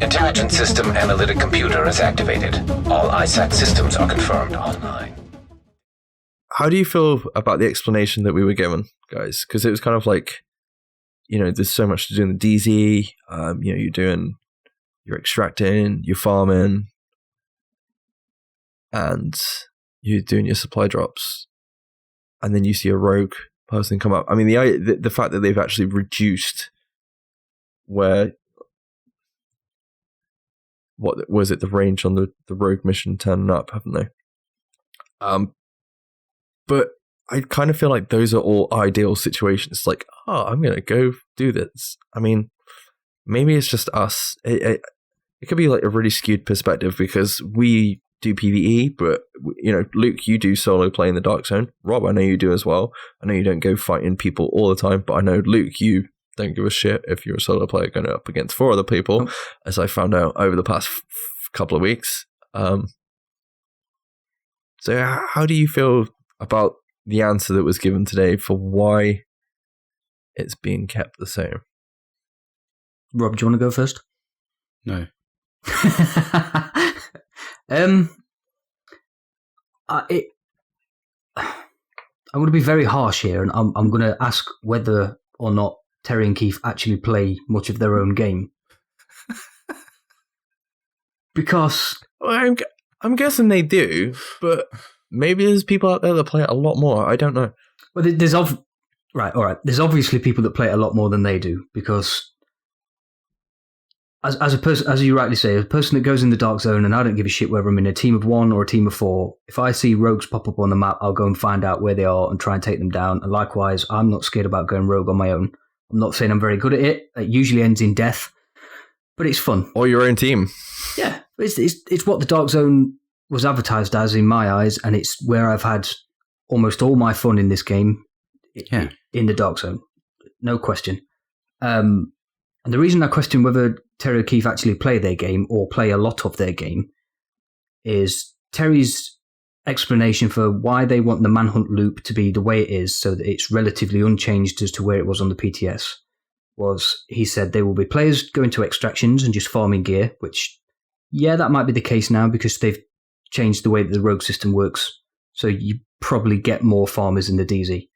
Intelligent System Analytic Computer is activated. All ISAC systems are confirmed online. How do you feel about the explanation that we were given, guys? Because it was kind of like, there's so much to do in the DZ. You're extracting, you're farming, and you're doing your supply drops. And then you see a rogue person come up. I mean, the fact that they've actually reduced where... What was it? The range on the rogue mission turning up, haven't they? But I kind of feel like those are all ideal situations. Like, I'm gonna go do this. I mean, maybe it's just us. It could be like a really skewed perspective because we do PvE, but Luke, you do solo play in the Dark Zone. Rob, I know you do as well. I know you don't go fighting people all the time, but I know Luke, you don't give a shit if you're a solo player going up against 4 other people, as I found out over the past couple of weeks. So how do you feel about the answer that was given today for why it's being kept the same? Rob, do you want to go first? No. I'm going to be very harsh here, and I'm going to ask whether or not Terry and Keith actually play much of their own game. Because... Well, I'm guessing they do, but maybe there's people out there that play it a lot more. I don't know. Well, there's There's obviously people that play it a lot more than they do, because as a person, as you rightly say, a person that goes in the Dark Zone, and I don't give a shit whether I'm in a team of 1 or a team of 4, if I see rogues pop up on the map, I'll go and find out where they are and try and take them down. And likewise, I'm not scared about going rogue on my own. I'm not saying I'm very good at it. It usually ends in death, but it's fun. Or your own team. Yeah, it's what the Dark Zone was advertised as in my eyes, and it's where I've had almost all my fun in this game. Yeah. In the Dark Zone, no question. And the reason I question whether Terry or Keith actually play their game or play a lot of their game is Terry's explanation for why they want the manhunt loop to be the way it is, so that it's relatively unchanged as to where it was on the PTS, was he said there will be players going to extractions and just farming gear, which, yeah, that might be the case now because they've changed the way that the rogue system works, so you probably get more farmers in the DZ.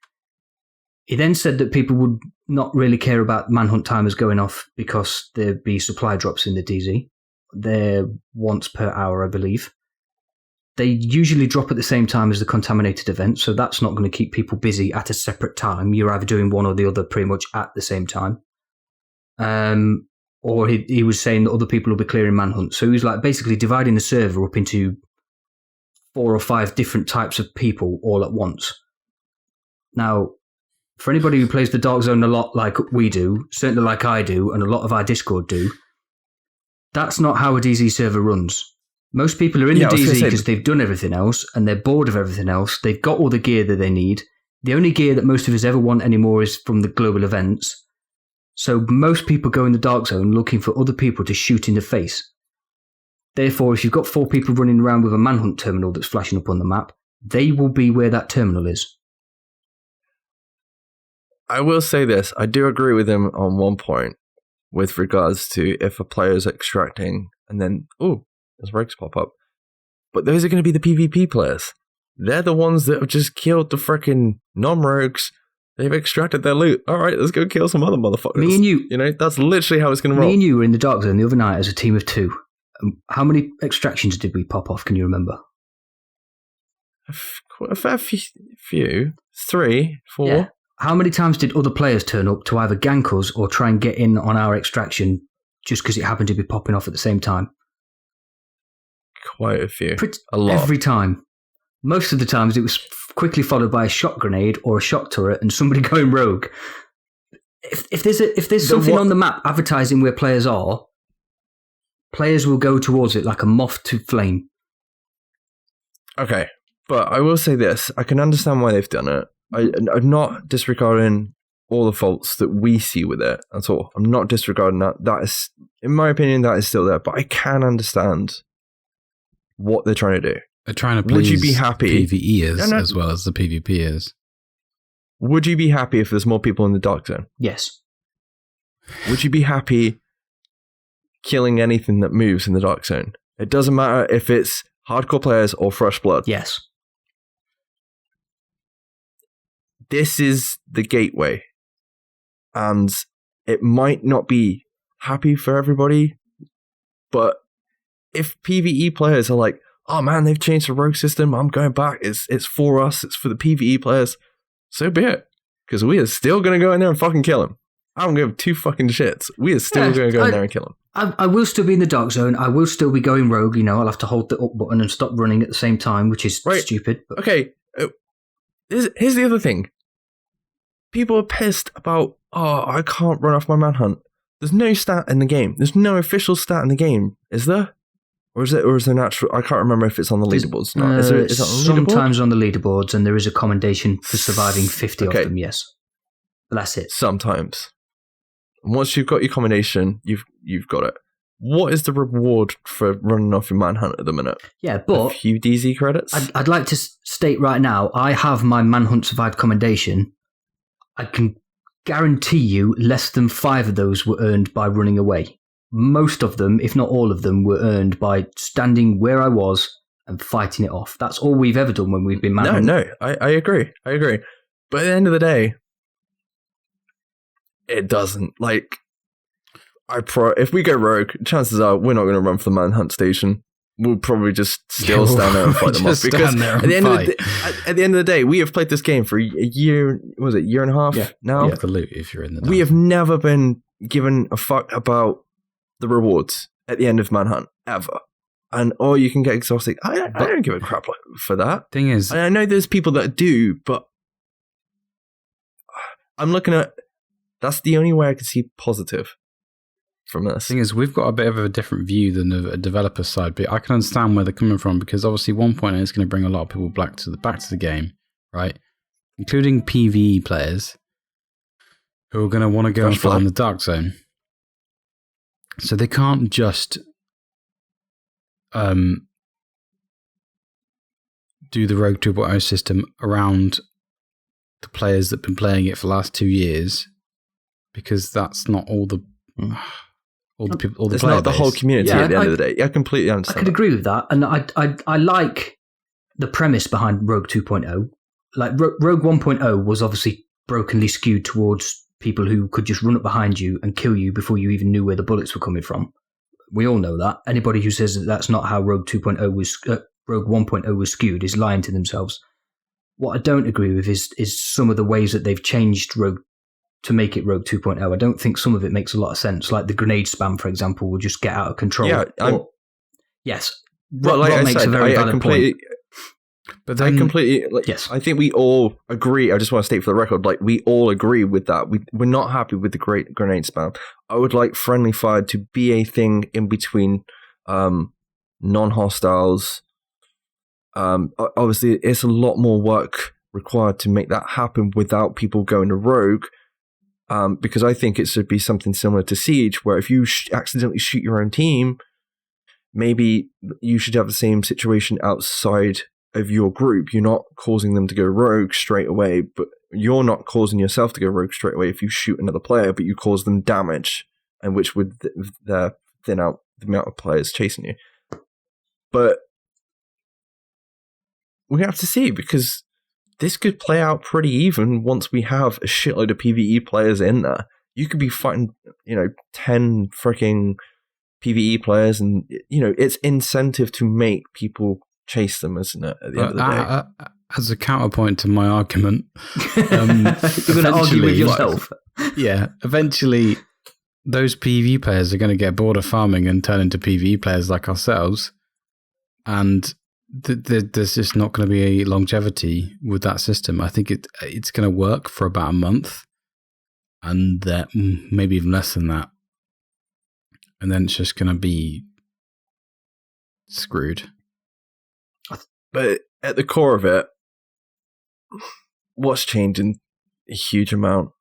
He then said that people would not really care about manhunt timers going off because there'd be supply drops in the DZ. They're once per hour, I believe. They usually drop at the same time as the contaminated event, so that's not going to keep people busy at a separate time. You're either doing one or the other pretty much at the same time. Or he was saying that other people will be clearing manhunt. So he was like basically dividing the server up into 4 or 5 different types of people all at once. Now, for anybody who plays the Dark Zone a lot like we do, certainly like I do, and a lot of our Discord do, that's not how a DZ server runs. Most people are in the DZ because they've done everything else, and they're bored of everything else. They've got all the gear that they need. The only gear that most of us ever want anymore is from the global events. So most people go in the Dark Zone looking for other people to shoot in the face. Therefore, if you've got 4 people running around with a manhunt terminal that's flashing up on the map, they will be where that terminal is. I will say this. I do agree with him on one point with regards to if a player is extracting and then, there's rogues pop up. But those are going to be the PvP players. They're the ones that have just killed the freaking non-rogues. They've extracted their loot. All right, let's go kill some other motherfuckers. Me and you. That's literally how it's going to roll. Me and you were in the Dark Zone the other night as a team of 2. How many extractions did we pop off? Can you remember? A fair few. 3, 4. Yeah. How many times did other players turn up to either gank us or try and get in on our extraction just because it happened to be popping off at the same time? Quite a few. A lot. Every time. Most of the times it was quickly followed by a shot grenade or a shock turret and somebody going rogue. If there's something on the map advertising where players are, players will go towards it like a moth to flame. Okay, but I will say this. I can understand why they've done it. I'm not disregarding all the faults that we see with it at all. I'm not disregarding that. That is, in my opinion, that is still there. But I can understand what they're trying to do. They're trying to please Would you be happy? PvEers as well as the PvPers. Would you be happy if there's more people in the Dark Zone? Yes. Would you be happy killing anything that moves in the Dark Zone. It doesn't matter if it's hardcore players or fresh blood. Yes. This is the gateway. And it might not be happy for everybody, but if PvE players are like, oh man, they've changed the rogue system, I'm going back, it's for us, it's for the PvE players, so be it. Because we are still going to go in there and fucking kill him. I don't give two fucking shits. We are still going to go in there and kill him. I will still be in the Dark Zone. I will still be going rogue. I'll have to hold the up button and stop running at the same time, which is stupid. But. Okay, here's the other thing. People are pissed about, oh, I can't run off my manhunt. There's no stat in the game. There's no official stat in the game, is there? Or is there natural? I can't remember if it's on the leaderboards. No, is it on the leaderboard? Sometimes on the leaderboards, and there is a commendation for surviving 50 of them. Yes, but that's it. Sometimes. Once you've got your commendation, you've got it. What is the reward for running off your manhunt at the minute? Yeah, but a few DZ credits. I'd like to state right now, I have my manhunt survived commendation. I can guarantee you, less than 5 of those were earned by running away. Most of them, if not all of them, were earned by standing where I was and fighting it off. That's all we've ever done when we've been manhunt. No, I agree. But at the end of the day, it doesn't. Like, if we go rogue, chances are we're not going to run for the manhunt station. We'll probably just still stand there and fight them off. Because at the end of the day, we have played this game for a year. Was it year and a half now? Yeah, the loot if you're in the. We have never been given a fuck about the rewards at the end of manhunt ever, and you can get exhausted. I don't give a crap for that. Thing is, I know there's people that do, but I'm looking at. That's the only way I can see positive from this. Thing is, we've got a bit of a different view than a developer side, but I can understand where they're coming from because obviously 1.8 is going to bring a lot of people back to the game, right? Including PvE players who are going to want to go and fight in the Dark Zone. So they can't just do the Rogue 2.0 system around the players that have been playing it for the last 2 years because that's not all the people, all the it's player not the base. whole community at the end of the day. I completely understand. I could agree with that, and I like the premise behind Rogue 2.0. Like Rogue 1.0 was obviously brokenly skewed towards people who could just run up behind you and kill you before you even knew where the bullets were coming from. We all know that. Anybody who says that that's not how Rogue 2.0 was, Rogue 1.0 was skewed is lying to themselves. What I don't agree with is some of the ways that they've changed Rogue to make it Rogue 2.0. I don't think some of it makes a lot of sense. Like the grenade spam, for example, will just get out of control. Yeah, yes. Well, like I said, I completely. Point. But then, I completely. Yes. I think we all agree. I just want to state for the record, like we all agree with that. We're not happy with the great grenade spam. I would like friendly fire to be a thing in between non-hostiles. Obviously, it's a lot more work required to make that happen without people going to rogue. Because I think it should be something similar to Siege, where if you accidentally shoot your own team, maybe you should have the same situation outside of your group. You're not causing them to go rogue straight away, but you're not causing yourself to go rogue straight away if you shoot another player, but you cause them damage, and which would thin out the amount of players chasing you. But we have to see, because this could play out pretty even once we have a shitload of PvE players in there. You could be fighting, 10 freaking PvE players, and, it's incentive to make people chase them, isn't it, at the end of the day? As a counterpoint to my argument, you're going to argue with yourself. Yeah, eventually those PvE players are going to get bored of farming and turn into PvE players like ourselves, and there's just not going to be a longevity with that system. I think it's going to work for about a month, and maybe even less than that, and then it's just going to be screwed. But at the core of it, what's changing a huge amount?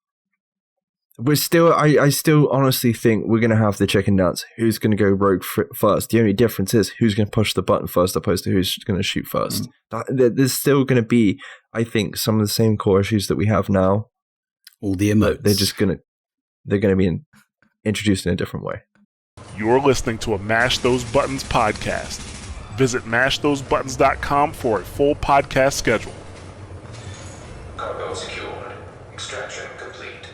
We're still, I still honestly think we're going to have the chicken dance. Who's going to go rogue first? The only difference is who's going to push the button first, opposed to who's going to shoot first. There's still going to be, I think, some of the same core issues that we have now. All the emotes. They're going to be introduced in a different way. You're listening to a Mash Those Buttons podcast. Visit mashthosebuttons.com for a full podcast schedule. Cargo secured. Extraction complete.